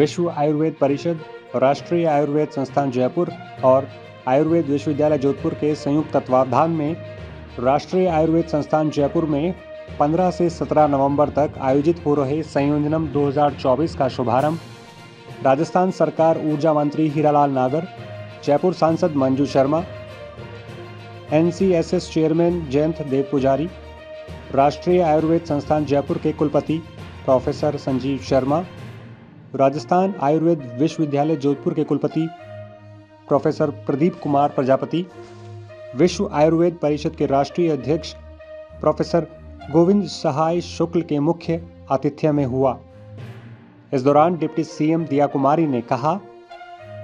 विश्व आयुर्वेद परिषद, राष्ट्रीय आयुर्वेद संस्थान जयपुर और आयुर्वेद विश्वविद्यालय जोधपुर के संयुक्त तत्वावधान में राष्ट्रीय आयुर्वेद संस्थान जयपुर में 15 से 17 नवंबर तक आयोजित हो रहे संयोजनम 2024 का शुभारंभ राजस्थान सरकार ऊर्जा मंत्री हीरालाल नागर, जयपुर सांसद मंजू शर्मा, NCSS चेयरमैन जयंत देव पुजारी, राष्ट्रीय आयुर्वेद संस्थान जयपुर के कुलपति प्रोफेसर संजीव शर्मा, राजस्थान आयुर्वेद विश्वविद्यालय जोधपुर के कुलपति प्रोफेसर प्रदीप कुमार प्रजापति, विश्व आयुर्वेद परिषद के राष्ट्रीय अध्यक्ष प्रोफेसर गोविंद सहाय शुक्ल के मुख्य आतिथ्य में हुआ। इस दौरान डिप्टी CM दिया कुमारी ने कहा,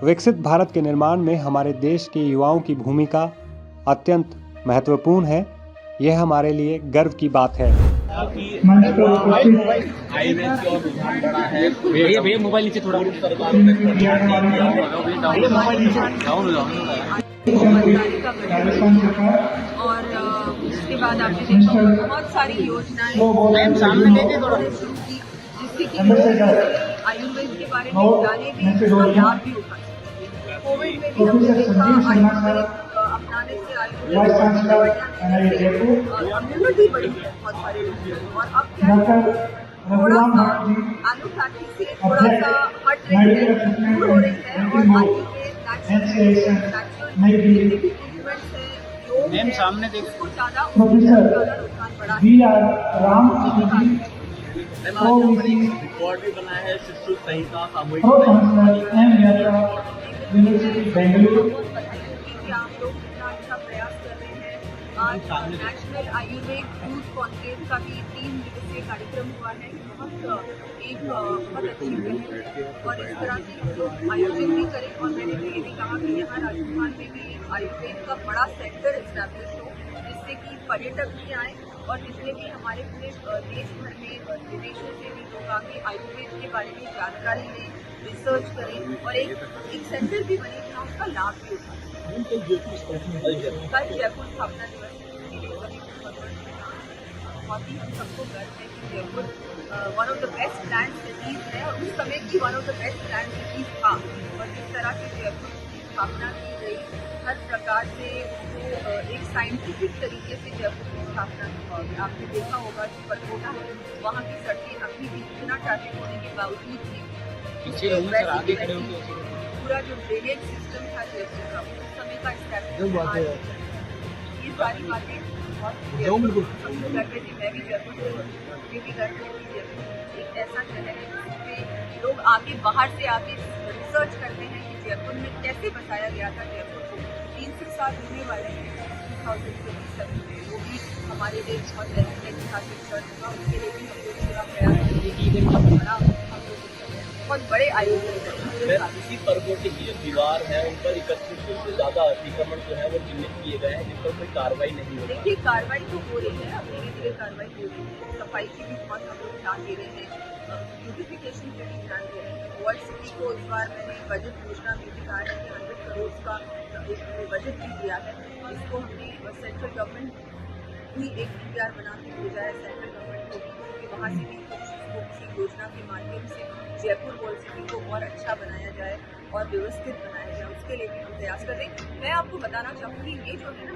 विकसित भारत के निर्माण में हमारे देश के युवाओं की भूमिका अत्यंत महत्वपूर्ण है। यह हमारे लिए गर्व की बात है। आयुर्वेद की ओर रुझान बढ़ा है। भैया मोबाइल नीचे थोड़ा। और उसके बाद आपने देखा बहुत सारी योजनाएं सामने देखे थोड़ा, जिससे कि आयुर्वेद के बारे में जाने भी और लाभ भी उठा सके। कोविड में भी हमने देखा आयुर्वेद अपनाने से कम्युनिटी बढ़ी है बहुत सारे लोग। और अब क्या थोड़ा सा आलू फैक्ट्री से थोड़ा सा हट रही है, दूर हो रही है और आलू के नेचुरल ट्रीटमेंट्स है, योग है, सामने देख उसको ज्यादा रुझान बढ़ा है। रिकॉर्ड भी बना है। शिशु संहिता सामूहिक कि आप लोग इतना अच्छा प्रयास कर रहे हैं। आज नेशनल आयुर्वेद यूथ कॉन्क्लेव का भी 3 दिवसीय कार्यक्रम हुआ है। बहुत अच्छी पहल है और इस तरह से हम लोग आयोजन भी करें। और मैंने तो ये भी कहा कि यहाँ राजस्थान में भी आयुर्वेद का बड़ा सेंटर इस्टेब्लिश हो, जिससे कि पर्यटक भी आए और जितने भी हमारे पूरे देश भर में विदेशों से भी लोग आके आयुर्वेद के बारे में जानकारी लें, रिसर्च करें और एक सेंटर भी बने जहाँ उसका लाभ भी उठाए। कल जयपुर स्थापना दिवस बहुत ही हम सबको गर्व है कि Jaipur one of the best plan cities है और उस समय की one of the best plan cities था। और जिस तरह से जयपुर की स्थापना की गई, हर प्रकार से एक साइंटिफिक तरीके से जयपुर की स्थापना की। आपने देखा होगा कि पटोटा वहाँ की सड़कें अभी भी इतना ट्रैफिक होने के बावजूद भी पूरा जो ड्रेनेज सिस्टम था जयपुर का उस समय का स्टैब्लिश, ये सारी बातें सबको करते थे। मैं भी जयपुर से मुझे भी करते थे। जयपुर एक ऐसा शहर है जिसमें लोग आके बाहर से आके रिसर्च करते हैं कि जयपुर में कैसे बसाया गया था। जयपुर को 300 साल होने वाले हैं 2027 में, वो भी हमारे लिए बहुत ऐतिहासिक क्षण होगा। उसके लिए भी हम लोग पूरा प्रयास करेंगे। बहुत बड़े आयोजन हैं। इसी परकोटे की जो दीवार है उन पर 31 से ज्यादा अतिक्रमण जो है वो चिन्हित किए गए हैं, जिन पर कोई कार्रवाई नहीं हो रही। देखिए, कार्रवाई तो हो रही है, अब धीरे धीरे कार्रवाई हो रही है। सफाई की भी बहुत हम लोग ध्यान दे रहे हैं, ब्यूटिफिकेशन पे भी ध्यान दे रहे हैं। वर्ल्ड सिटी को इस बार मैंने बजट योजना में भी कहा है कि 100 करोड़ का एक बजट भी दिया है। इसको हमने सेंट्रल गवर्नमेंट भी एक DPR बना के भेजा है सेंट्रल गवर्नमेंट को भी, कि वहाँ से भी किसी योजना के माध्यम से जयपुर वर्ल्ड सिटी को और अच्छा बनाया जाए और व्यवस्थित बनाया जाए। उसके लिए भी हम प्रयास कर रहे हैं। मैं आपको बताना चाहूँगी, ये जो है ना,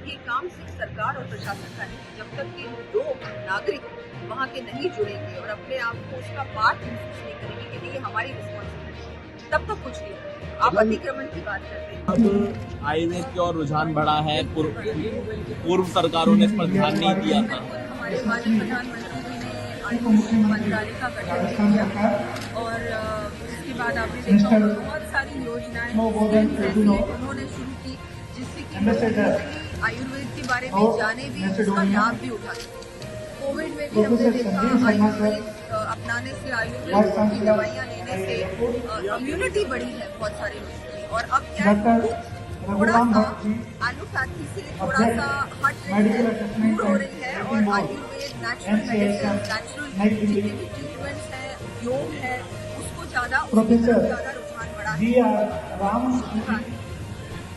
ये काम सिर्फ सरकार और प्रशासन का नहीं। जब तक कि लोग नागरिक वहाँ के नहीं जुड़ेंगे और अपने आप को उसका पार्ट महसूस नहीं करेंगे कि नहीं ये हमारी रिस्पॉन्सिबिलिटी है, तब तक कुछ नहीं होगा। आप अतिक्रमण की बात करते हैं। अब आयुर्वेद की ओर रुझान बढ़ा है। पूर्व सरकारों ने इस पर ध्यान नहीं दिया था। हमारे माननीय प्रधानमंत्री जी ने आयुष मंत्रालय का गठन किया और उसके बाद आपने देखा बहुत सारी योजनाएं उन्होंने शुरू की, जिससे कि आयुर्वेद के बारे में जाने भी, उसका लाभ भी उठा सके। कोविड में भी हमने देखा आयुर्वेद अपनाने से, आयुर्वेद की दवाइयाँ लेने से कम्युनिटी बढ़ी है बहुत सारे लोगों की। और अब क्या है, थोड़ा सा आलू फैक्ट्री से थोड़ा सा हट रही है, दूर हो रही है और आयुर्वेद नेचुरल मेडिसिन, नेचुरल जितने भी ट्रीटमेंट्स है, योग है, उसको ज्यादा रुझान बढ़ा है।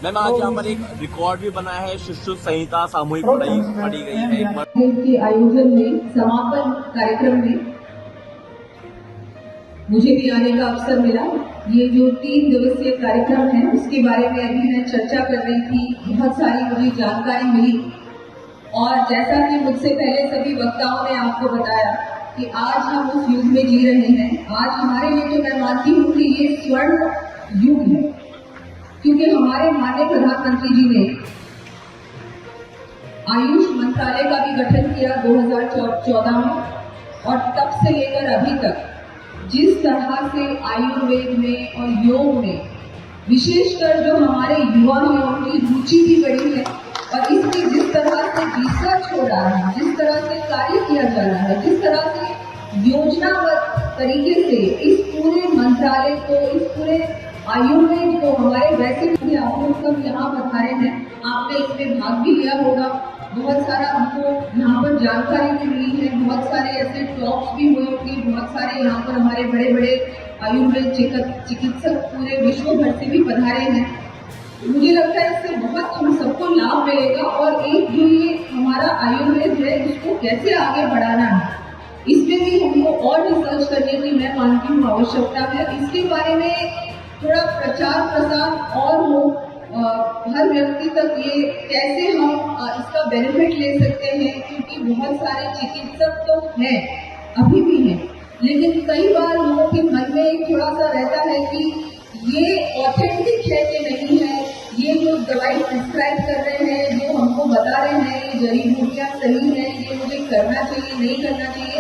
मैम, आज यहाँ पर एक रिकॉर्ड भी बना है। शिशु संहिता सामूहिक पढ़ी गई है। एक बार के आयोजन में समापन कार्यक्रम में मुझे भी आने का अवसर मिला। ये जो 3 दिवसीय कार्यक्रम है उसके बारे में अभी मैं चर्चा कर रही थी, बहुत सारी मुझे जानकारी मिली और जैसा कि मुझसे पहले सभी वक्ताओं ने आपको बताया कि आज हम उस युग में जी रहे हैं। आज हमारे लिए तो मैं मानती हूँ कि ये स्वर्ण युग है, क्योंकि हमारे माननीय प्रधानमंत्री जी ने आयुष मंत्रालय का भी गठन किया 2014 में और तब से लेकर अभी तक जिस तरह से आयुर्वेद में और योग में विशेषकर जो हमारे युवा हैं उनकी रुचि भी बढ़ी है और इसमें जिस तरह से रिसर्च हो रहा है, जिस तरह से कार्य किया जा रहा है, जिस तरह से योजनाबद्ध तरीके से इस पूरे मंत्रालय को, इस पूरे आयुर्वेद को हमारे वैसे भी आप लोग सब यहाँ पधारे हैं, आपने इसमें भाग भी लिया होगा। बहुत सारा हमको यहाँ पर जानकारी भी मिली है, बहुत सारे ऐसे टॉक्स भी हुए होंगे, बहुत सारे यहाँ पर हमारे बड़े बड़े आयुर्वेद चिकित्सक पूरे विश्व भर से भी पधारे हैं। मुझे लगता है इससे बहुत हम सबको लाभ मिलेगा और एक जो ये हमारा आयुर्वेद है उसको कैसे आगे बढ़ाना है, इसमें भी हमको और रिसर्च करने की मैं मानती हूँ आवश्यकता है। इसके बारे में थोड़ा प्रचार प्रसार और हो, हर व्यक्ति तक ये कैसे हम इसका बेनिफिट ले सकते हैं, क्योंकि बहुत सारे चिकित्सक तो हैं, अभी भी हैं, लेकिन कई बार लोगों के मन में एक थोड़ा सा रहता है कि ये ऑथेंटिक है कि नहीं है, ये जो दवाई प्रिस्क्राइब कर रहे हैं, जो हमको बता रहे हैं, ये जड़ी बूटियां सही है, ये मुझे करना चाहिए नहीं करना चाहिए।